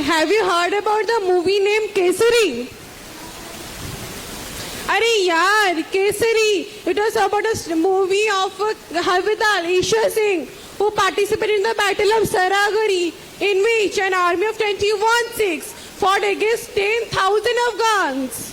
have you heard about the movie named Kesari? Arey yaar, Kesari. It was about a movie of Harvidal Ishwar Singh, who participated in the Battle of Saragari, in which an army of 21 Sikhs fought against 10,000 Afghans.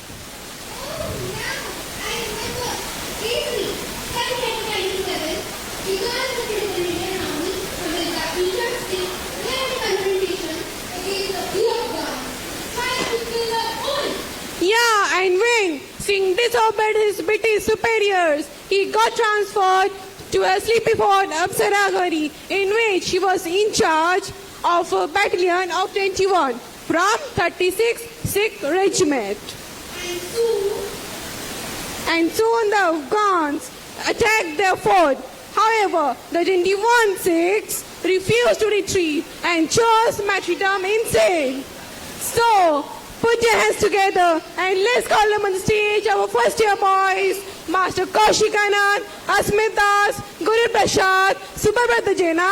Yeah, and when Singh disobeyed his British superiors, he got transferred to a sleepy fort of Saragari, in which he was in charge of a battalion of 21 from 36 Sikh regiment. And soon the Afghans attacked their fort. However, the 21 Sikhs refused to retreat and chose martyrdom instead. So, put your hands together and let's call them on the stage, our first year boys, Master Kaushik Anand, Asmit Das, Guru Prasad, Subhabrata Jaina.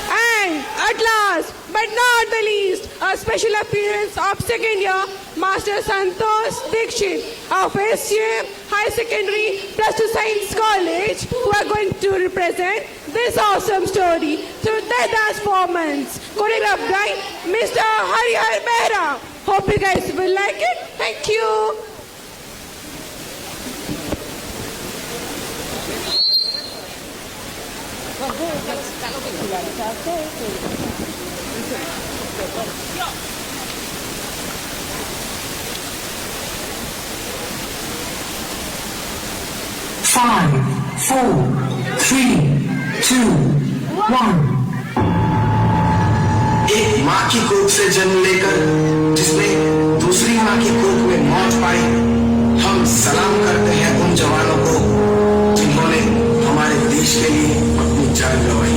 And at last, but not the least, a special appearance of second year, Master Santosh Dikshit of SGM High Secondary Plus 2 Science College, who are going to represent this awesome story through their dance performance, choreographed by Mr. Harihar Mehra. Hope you guys will like it. Thank you. Five, four, three, two, one. एक माँ की कोख से जन्म लेकर जिसने दूसरी माँ की कोख में मौत पाई, हम सलाम करते हैं उन जवानों को जिन्होंने हमारे देश के लिए अपनी जान गंवाई।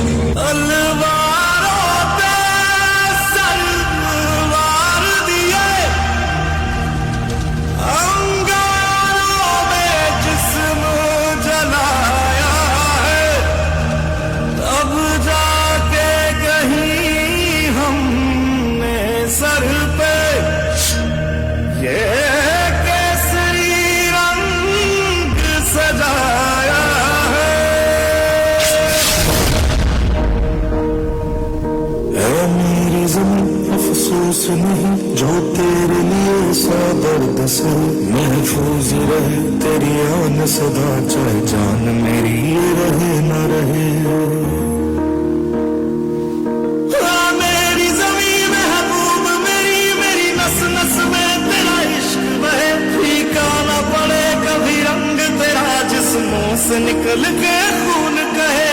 अफसोस नहीं जो तेरे लिए सौ दर्द से महफूज रहे तेरी आन सदा, चाहे जान मेरी ये रहे न रहे। मेरी ज़मीं महबूब मेरी, मेरी नस नस में तेरा इश्क बहे, फीका न पड़े कभी रंग तेरा जिस्मों से निकल के खून कहे।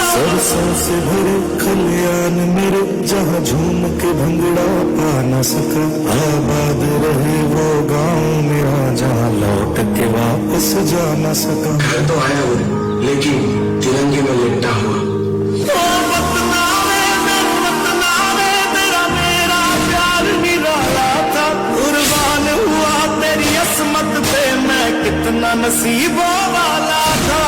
सरसों से भरे खलियान मेरे, जहाँ झूम के भंगड़ा पा न सका, आबाद रहे वो गांव मेरा जहाँ लौट के वापस जा न सका। घर तो आया हूँ लेकिन तिरंगे में लिपटा हुआ। तेरा मेरा प्यार निराला था, कुर्बान हुआ तेरी असमत पे मैं कितना नसीबों वाला था।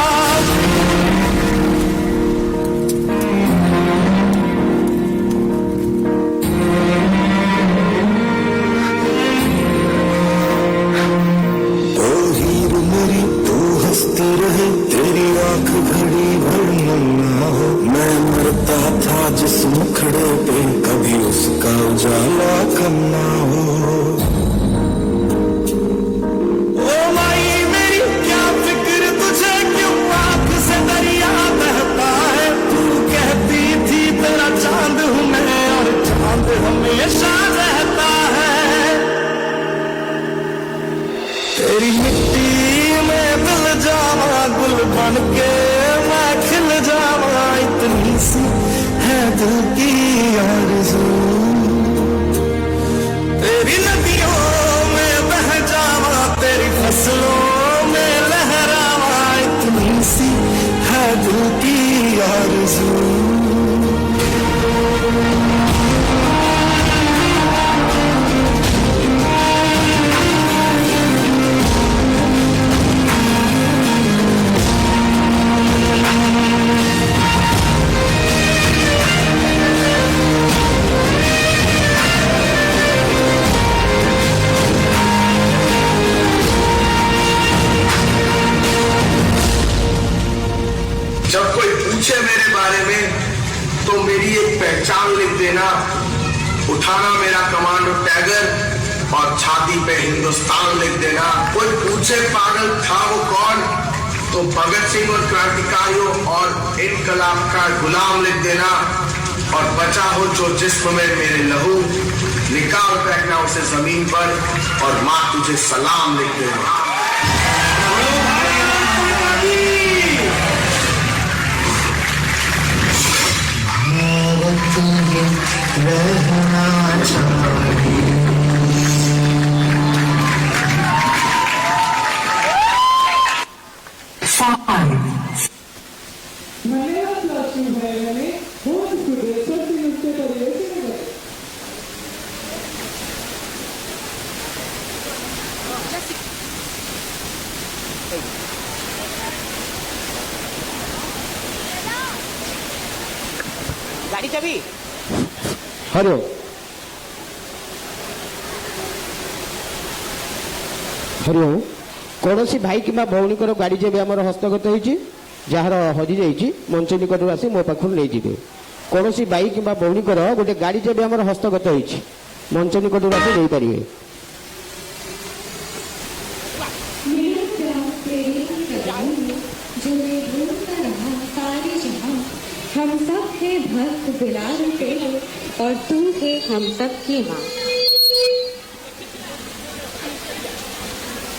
तेरी आंख घड़ी भर नन्ना हो, मैं मरता था जिस मुखड़े पे कभी उसका उजाला कम ना हो। ओ बनके मैं खिल जावा, इतनी सी है दिल की आरज़ू। तेरी नदियों में बह जावा, तेरी फसलों में लहरावा, इतनी सी है दिल की आरज़ू। जब कोई पूछे मेरे बारे में तो मेरी एक पहचान लिख देना, उठाना मेरा कमांडो टैगर और छाती पे हिंदुस्तान लिख देना। कोई पूछे पागल था वो कौन, तो भगत सिंह और क्रांतिकारियों और इनकलाब का गुलाम लिख देना। और बचा हो जो जिस्म में मेरे लहू, निकाल फेंकना उसे जमीन पर और माँ तुझे सलाम लिख देना। रहना चाहिए। 5 गाड़ी चाबी हरिओम हरिओम कौन भाई कि भौणीकर गाड़ी जब आम हस्तगत होती जार हजि जाइए मंच निकट आसी मो पाखु नहीं जाए। कौन भाई कि भौणीकर गोटे गाड़ी जब आम हस्तगत होती मंच निकट आसी नहीं पारे। हम सब है भक्त बिलाल तेरे और तू है हम सब की माँ।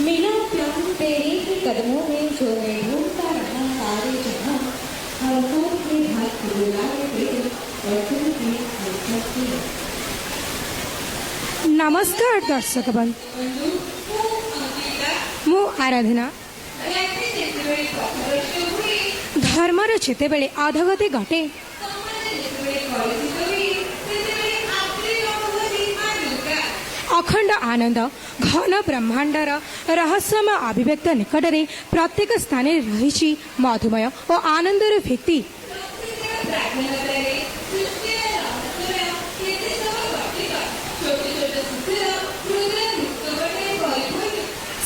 मेरा प्यार तेरे ही कदमों में जो मैं ढूंढता रहा सारे जहां। हम सब है भक्त बिलाल तेरे और तू है हम सब की माँ। नमस्कार दर्शक बंधु, मु आराधना। धर्मर जेतेबेले अधगति घटे अखंड आनंद घन ब्रह्मांडर रहस्यमय अभिव्यक्त निकटरे प्रत्येक स्थान रही मधुमय और आनंदर व्यक्ति।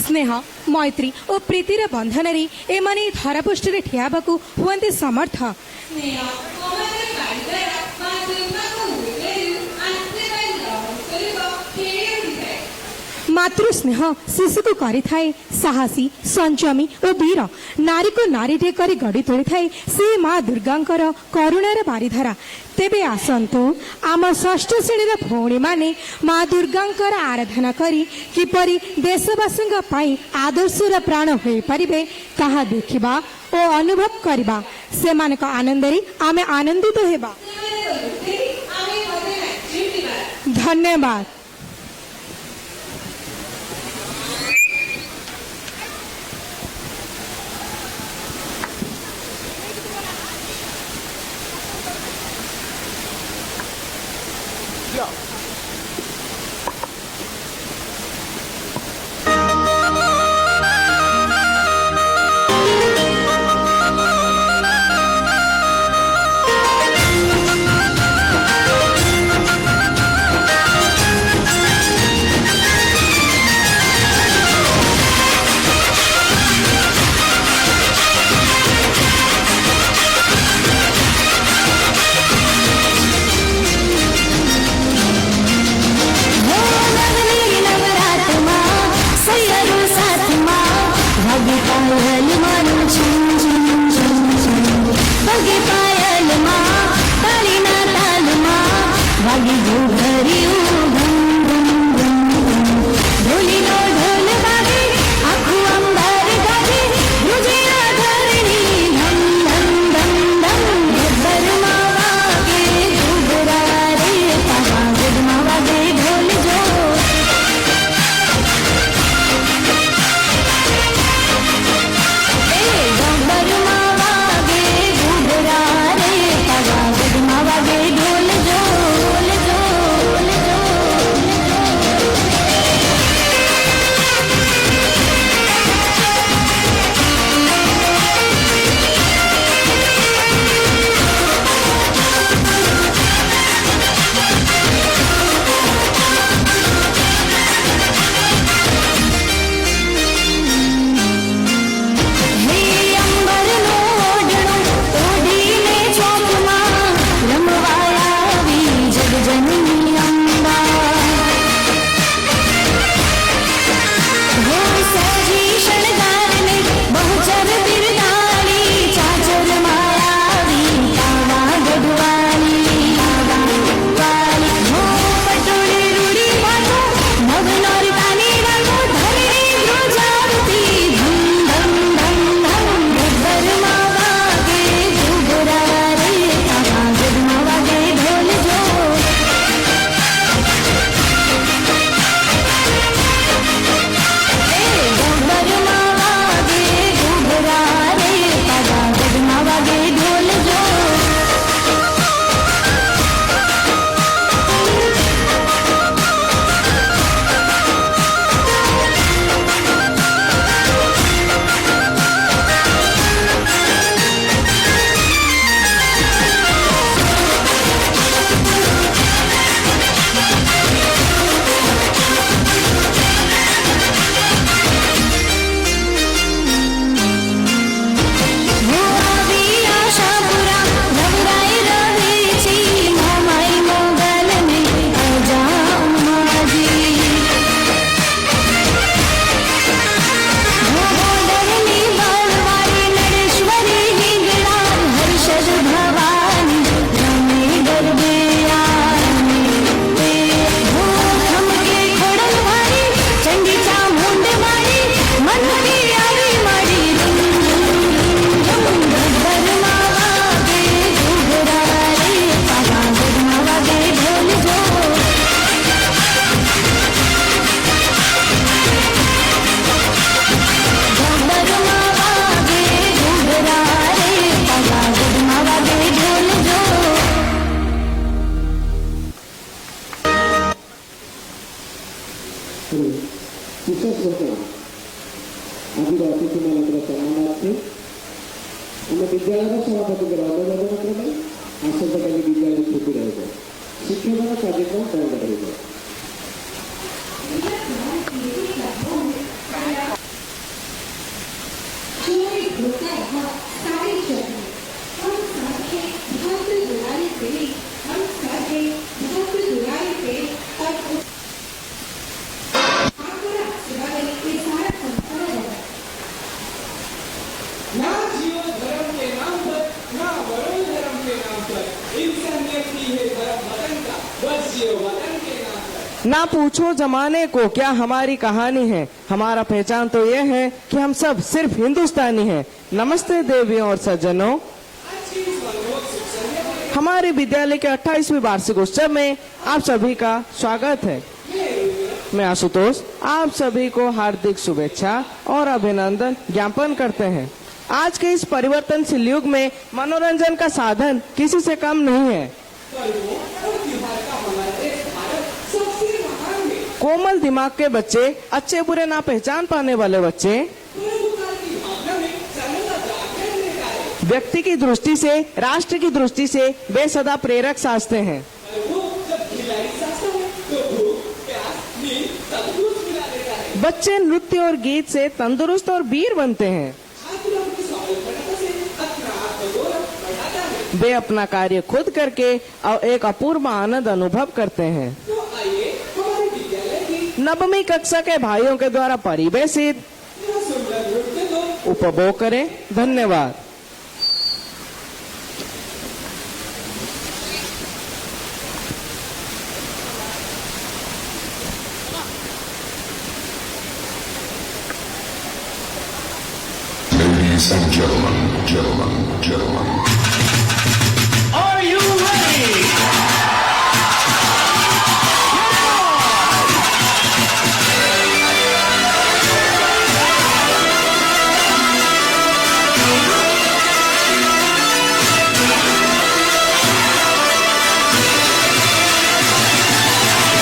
स्नेह मैत्री और प्रीतिर बंधन एमाने धरापृष्ठे ठियाबाकू हुअन्ते समर्थ। मातृ स्नेह शिशु को करिथाए साहसी संचमी और वीर। नारी को नारीटे करी गढ़ी तोड़ी थाए से माँ दुर्गांकर करुणार बारिधारा। तेबे आसंतु आम षष्ठ श्रेणीर भौणी माने माँ दुर्गांकर आराधना करी किपरि देशवासींक पई आदर्शर प्राण होई परिबे ताहा देखिबा और अनुभव करिबा। सेमानक आनंदरे आमे आनंदित हेबा। धन्यवाद। श्री किशोर गोसाई आज अतिथि सम्मानार्थी आम विद्यालय सभापति अभिवादन क्रमे आसंता काली विद्यालय छुट्टी रही शिक्षण कार्यक्रम बंद रही ना जियो धर्म के नाम पर, ना मरो धर्म के नाम पर। इंसानियत की है धर्म वतन का, बस जियो वतन के नाम पर। ना पूछो जमाने को क्या हमारी कहानी है, हमारा पहचान तो ये है कि हम सब सिर्फ हिंदुस्तानी हैं। नमस्ते देवियों और सज्जनों, हमारे विद्यालय के 28वीं वार्षिकोत्सव में आप सभी का स्वागत है। मैं आशुतोष आप सभी को हार्दिक शुभेच्छा और अभिनंदन ज्ञापन करते हैं। आज के इस परिवर्तनशील युग में मनोरंजन का साधन किसी से कम नहीं है। कोमल दिमाग के बच्चे, अच्छे बुरे ना पहचान पाने वाले बच्चे व्यक्ति की दृष्टि से, राष्ट्र की दृष्टि से वे सदा प्रेरक साजते हैं। बच्चे नृत्य और गीत से तंदुरुस्त और वीर बनते हैं। वे अपना कार्य खुद करके एक अपूर्व आनंद अनुभव करते हैं। नवमी कक्षा के भाइयों के द्वारा परिवेशित उपभोग करें। धन्यवाद। Ladies and gentlemen. Are you ready?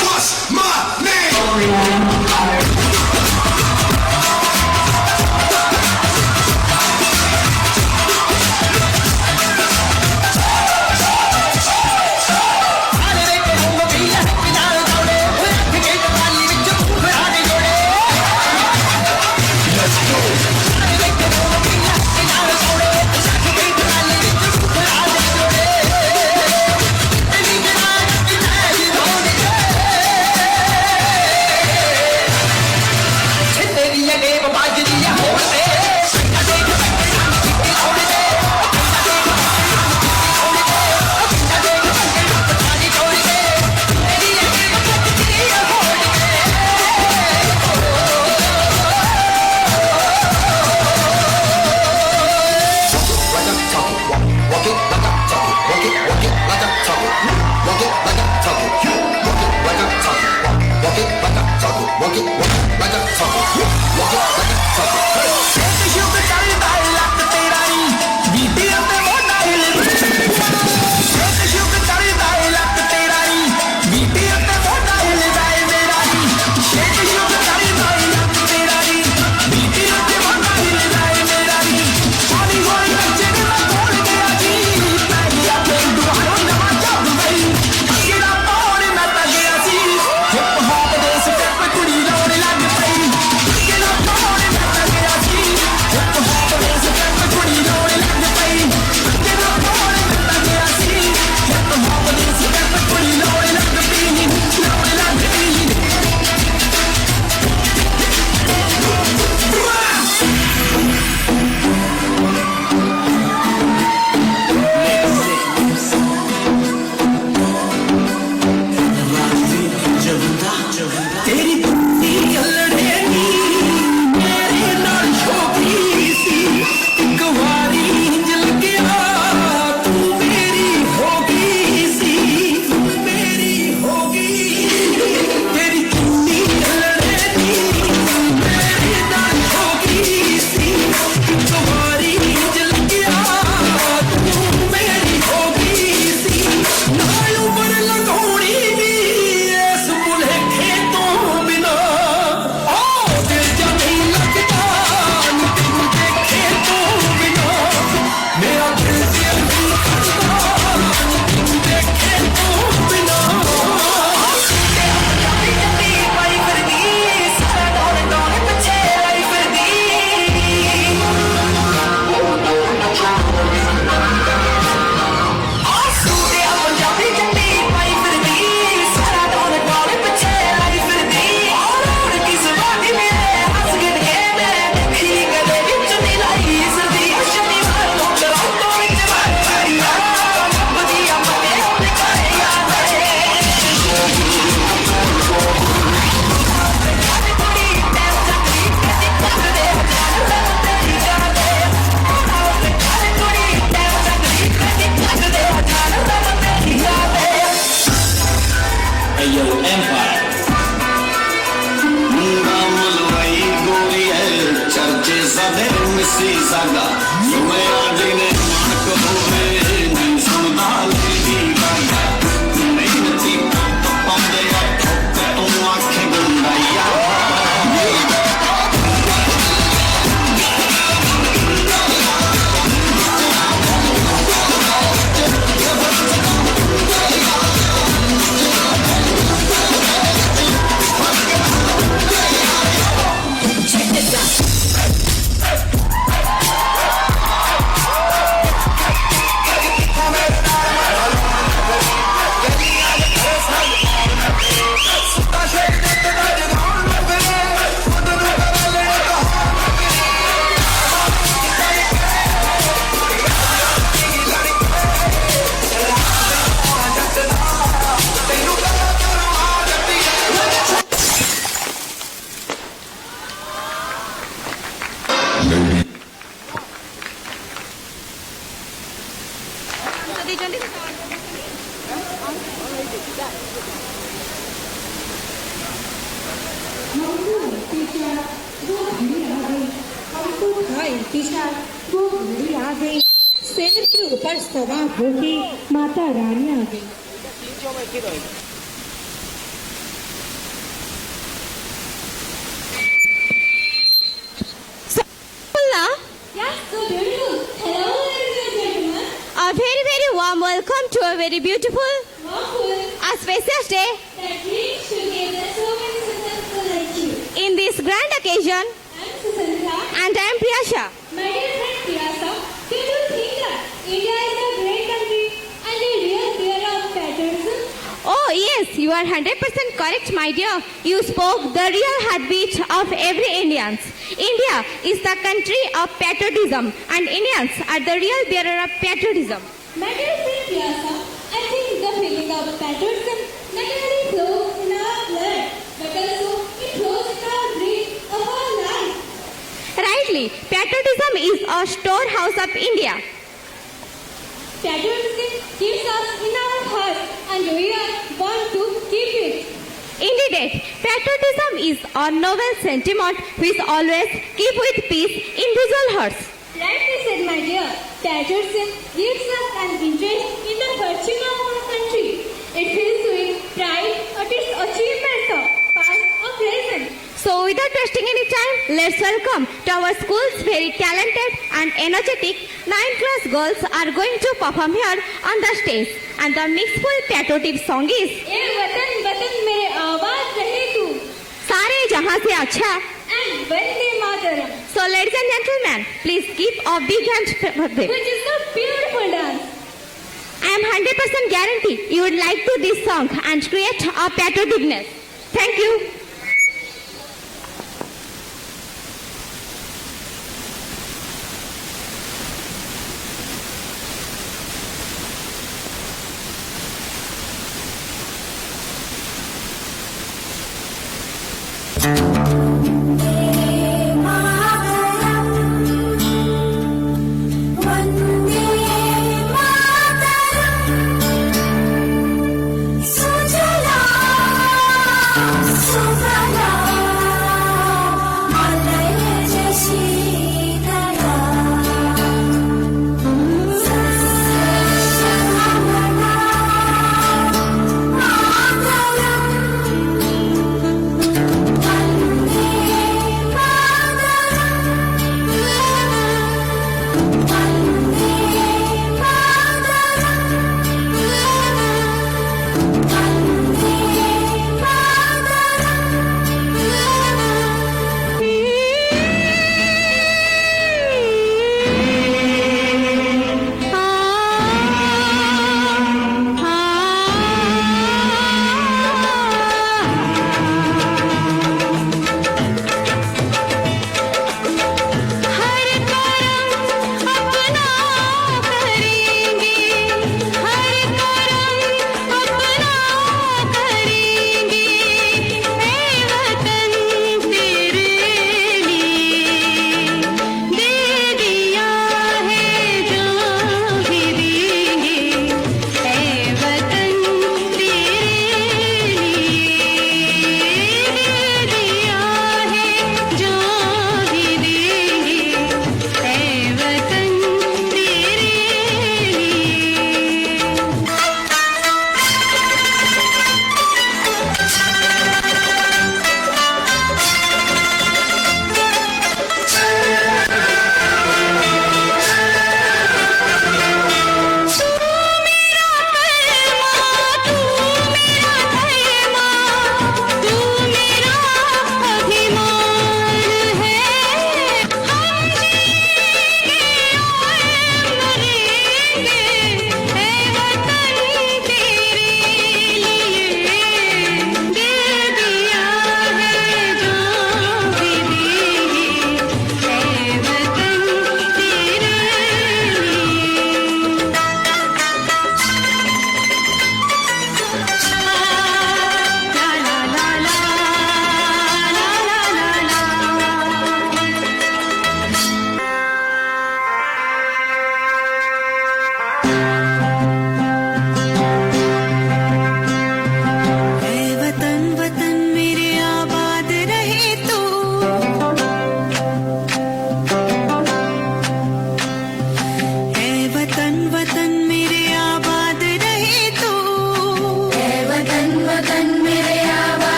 What's my name? सादे मिसी सागा सुमे आजी ने मानक होवे नहीं सुनदा लेडी गागा नहीं नची तो पांदे या ठोक तू आंखें गुंडाया शेर के ऊपर सवार होके माता रानी आ गई। Yes, so beautiful. Hello, ladies and gentlemen. A very, very warm welcome to a very beautiful, auspicious day. That brings together so many successful like you. In this grand occasion, I'm Susanta. and I am Priyasha. My dear friend Priyasa, do you think that India is a great country and a real bear of patriotism? Oh yes, you are 100% correct, my dear. You spoke the real heartbeat of every Indian. India is the country of patriotism, and Indians are the real bearer of patriotism. My dear friend Priyasa, I think the feeling of patriotism not only flows in our blood, but also it flows in our breath of our life. Rightly, patriotism is a storehouse of India. Patriotism keeps us in our hearts and we are born to keep it. Indeed, patriotism is a noble sentiment which always keep with peace individual hearts. Rightly said, my dear. Patriotism gives us an interest in the virtue of our country. It fills with pride at its achievements of past or present. So without wasting any time, let's welcome to our school's very talented and energetic 9th class girls are going to perform here on the stage. And the mixful patriotic song is ए वतन वतन मेरे आवाज रहे तू सारे जहां से अच्छा. and Vande Mataram, So ladies and gentlemen, please give a big hand for them. which is a beautiful dance. I am 100% guarantee you would like to this song and create a patrioticness. Thank you.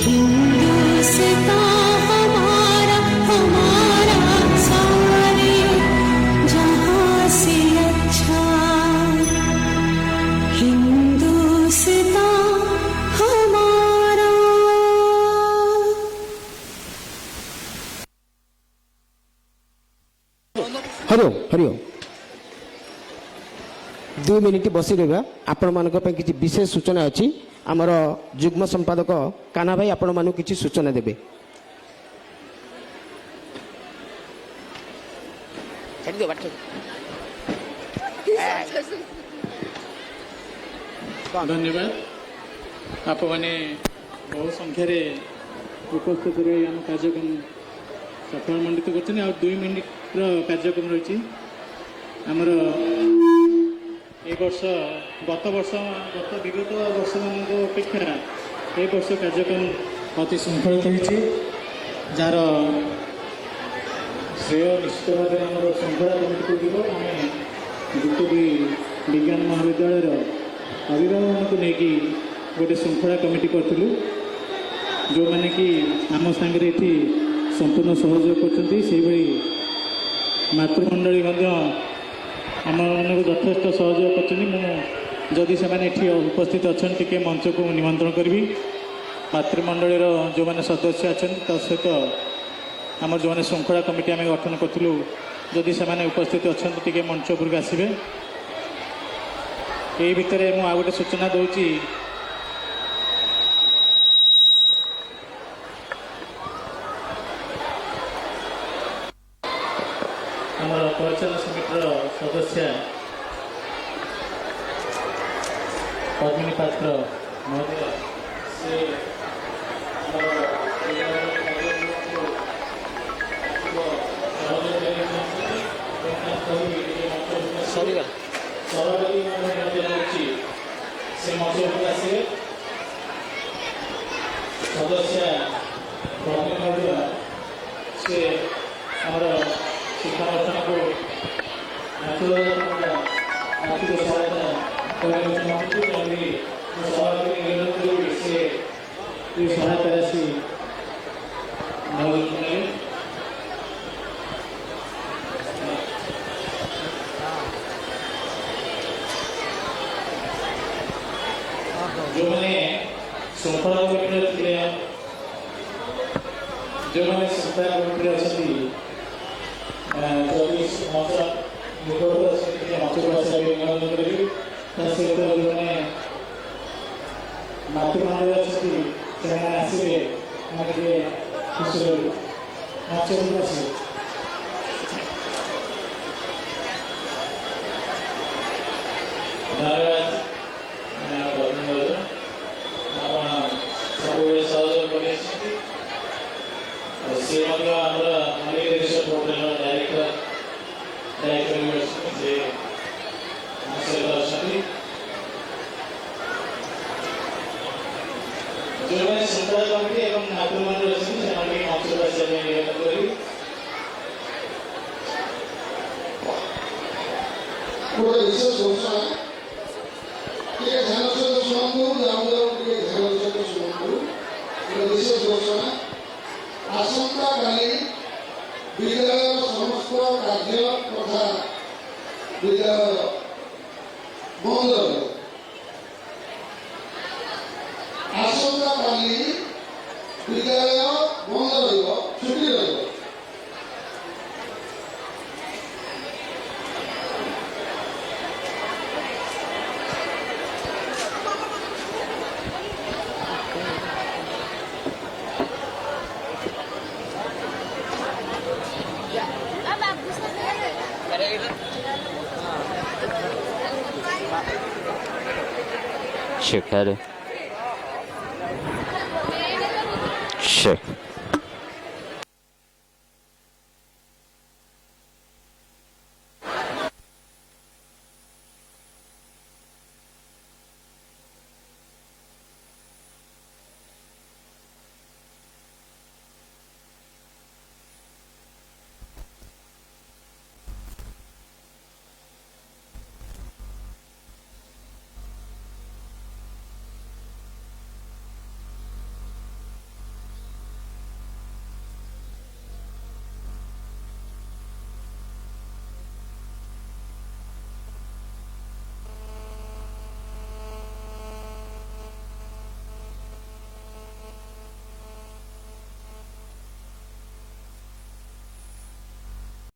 Hindustan हमारा हमारा सारे जहां से अच्छा हिंदुस्तान हमारा। Hariom Hariom 2 minute बसी रहा आपण मानक पे किसी विशेष सूचना अच्छी आमर जुग्म संपादक काना भाई आपण मानक किसी सूचना देबे। धन्यवाद आप मैंने बहु संख्यार उपस्थित रही आम कार्यक्रम सफल मंडित कर 2 मिनिट कार्यक्रम रही आमर वर्ष गत विगत वर्ष मान अपेक्षा ए वर्ष कार्यक्रम अति श्रृंखलित होती जार श्रेय निश्चित भाव में आम श्रृंखला कमिटी को जीव आम युक्त विज्ञान महाविद्यालय अभिभावक को लेकिन गोटे श्रृंखला कमिटी करूँ जो मैंने कि आम सांगे ये संपूर्ण सहयोग कर मातृमंडली आम मानक यथेष सहयोग करदी से उपस्थित अच्छा टे मंच को निमंत्रण करी मातृमंडली जो मैंने सदस्य अच्छा सहित आम जो मैंने श्रृंखला कमिटी आम गठन करूँ जदि से उपस्थित अच्छा टे मंच उपरक आसवे यही भितर मुझे गोटे सूचना दूची परिचालन समितिर सदस्य पद्मिनी पात्र महोदय से सदस्य से शिक्षानुष्ठान को आर्थिक सहायता से सहायता राशि जो मैंने श्रृंखला कमिटी जो मैंने श्रृंखला कमिटी अच्छा जदि सहित मैंने मातृमंडल अच्छी आसवे सहयोग कर जो श्रृंखला कमिटी और मातृमंडल अच्छी गोटे विशेष घोषणा टे ध्यान सहित शुणु दामोदर टे ध्यान सहित शुणु गोटे विशेष घोषणा आसंता काली विद्यालय समस्त कार्य तथा विद्यालय बंद रहे आसंता काली विद्यालय बंद छुट्टी रही Check.